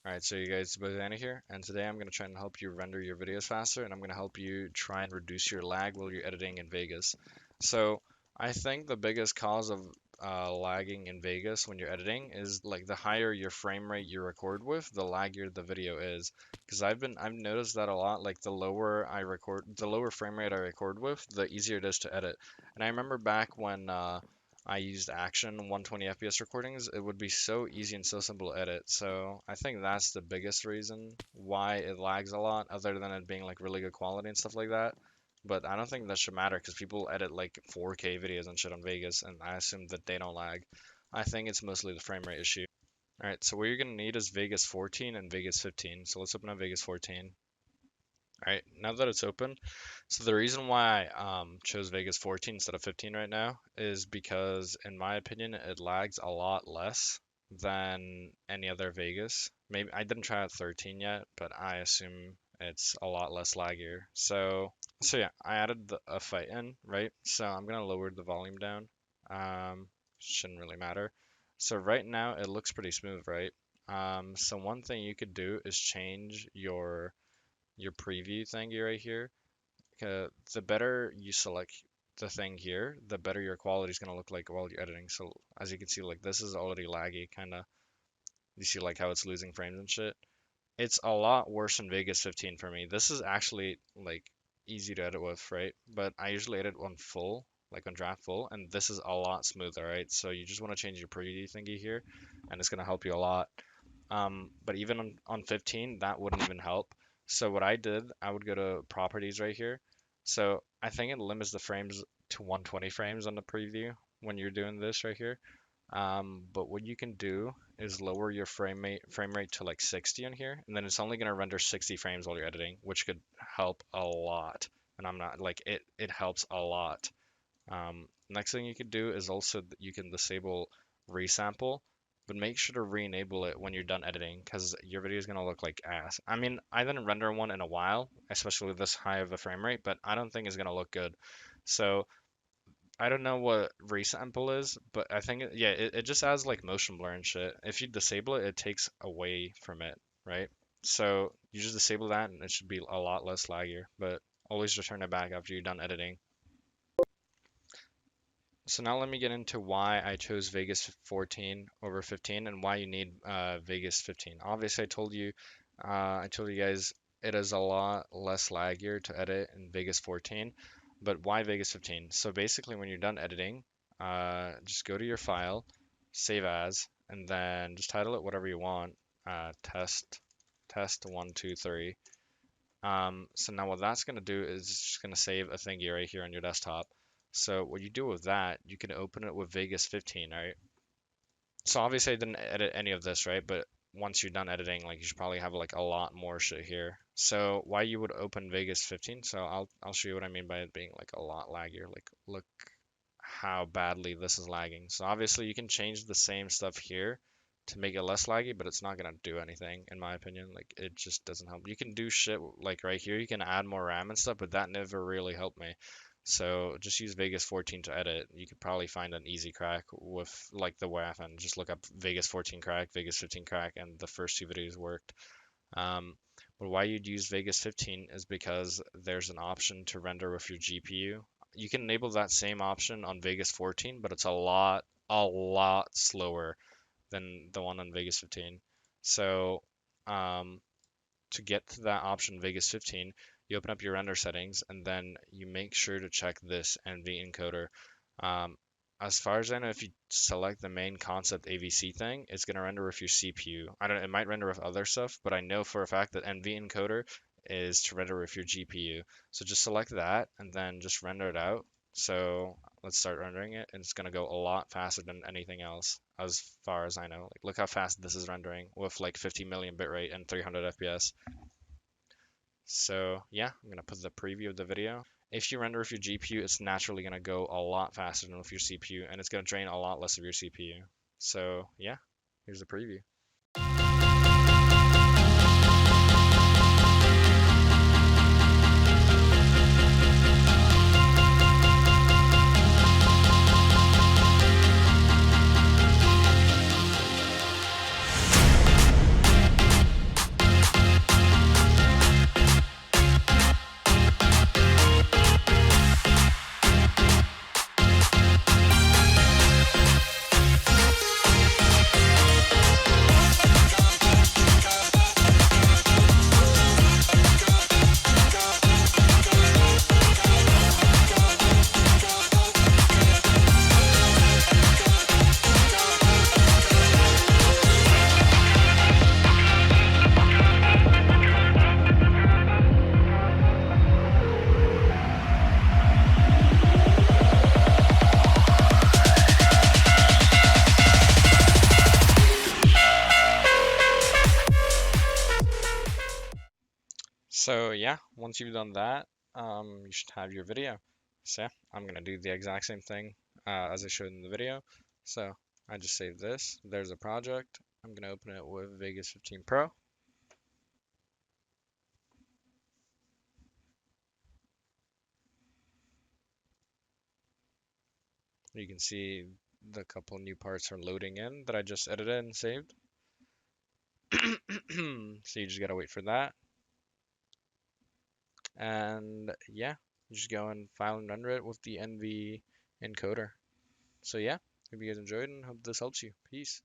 Alright, so you guys, it's Zeynah here, and today I'm going to try and help you render your videos faster, and I'm going to help you try and reduce your lag while you're editing in Vegas. So, I think the biggest cause of lagging in Vegas when you're editing is like the higher your frame rate you record with, the laggier the video is. Because I've noticed that a lot, like the lower frame rate I record with, the easier it is to edit. And I remember back when I used Action 120 FPS recordings, it would be so easy and so simple to edit. So I think that's the biggest reason why it lags a lot, other than it being like really good quality and stuff like that. But I don't think that should matter because people edit like 4K videos and shit on Vegas, and I assume that they don't lag. I think it's mostly the frame rate issue. All right, so what you're gonna need is Vegas 14 and Vegas 15. So let's open up Vegas 14. All right, now that it's open, so the reason why I chose Vegas 14 instead of 15 right now is because, in my opinion, it lags a lot less than any other Vegas. Maybe I didn't try out 13 yet, but I assume it's a lot less laggier. So yeah, I added a fight in, right? So I'm gonna lower the volume down. Shouldn't really matter. So right now it looks pretty smooth, right? So one thing you could do is change your preview thingy right here. The better you select the thing here, the better your quality is going to look like while you're editing. So as you can see, like this is already laggy, kind of. You see like how it's losing frames and shit. It's a lot worse in Vegas 15 for me. This is actually like easy to edit with, right? But I usually edit on full, like on draft full, and this is a lot smoother, right? So you just want to change your preview thingy here, and it's going to help you a lot. But even on 15, that wouldn't even help. So what I did, I would go to properties right here. So I think it limits the frames to 120 frames on the preview when you're doing this right here. But what you can do is lower your frame rate to like 60 on here, and then it's only going to render 60 frames while you're editing, which could help a lot. And I'm not like it helps a lot. Next thing you could do is also you can disable resample, but make sure to re-enable it when you're done editing because your video is going to look like ass. I mean, I didn't render one in a while, especially with this high of a frame rate, but I don't think it's going to look good. So I don't know what resample is, but I think, yeah, it just adds like motion blur and shit. If you disable it, it takes away from it, right? So you just disable that and it should be a lot less laggier, but always return it back after you're done editing. So now let me get into why I chose Vegas 14 over 15 and why you need Vegas 15. Obviously, I told you guys it is a lot less laggier to edit in Vegas 14, but why Vegas 15? So basically, when you're done editing, just go to your file, save as, and then just title it whatever you want. Test 1, 2, 3. So now what that's gonna do is it's just gonna save a thingy right here on your desktop. So what you do with that, you can open it with Vegas 15, right? So obviously I didn't edit any of this, right? But once you're done editing, like you should probably have like a lot more shit here. So why you would open Vegas 15? So I'll show you what I mean by it being like a lot laggier. Like look how badly this is lagging. So obviously you can change the same stuff here to make it less laggy, but it's not gonna do anything in my opinion. Like it just doesn't help. You can do shit like right here, you can add more RAM and stuff, but that never really helped me. So just use Vegas 14 to edit. You could probably find an easy crack with like the WAF and just look up Vegas 14 crack, Vegas 15 crack, and the first two videos worked. Um, but why you'd use Vegas 15 is because there's an option to render with your GPU. You can enable that same option on Vegas 14, but it's a lot slower than the one on Vegas 15. So to get to that option Vegas 15, you open up your render settings and then you make sure to check this NV encoder. As far as I know, if you select the main concept AVC thing, it's going to render with your CPU. I don't know, it might render with other stuff, but I know for a fact that NV encoder is to render with your GPU. So just select that and then just render it out. So let's start rendering it, and it's going to go a lot faster than anything else as far as I know. Like look how fast this is rendering with like 50 million bitrate and 300 FPS. So yeah, I'm gonna put the preview of the video. If you render with your GPU, it's naturally gonna go a lot faster than with your CPU, and it's gonna drain a lot less of your CPU. So yeah, here's the preview. So yeah, once you've done that, you should have your video. So yeah, I'm gonna do the exact same thing as I showed in the video. So I just saved this. There's a project. I'm gonna open it with Vegas 15 Pro. You can see the couple new parts are loading in that I just edited and saved. So you just gotta wait for that. And yeah, you just go and file and render it with the NV encoder. So yeah, hope you guys enjoyed and hope this helps you. Peace.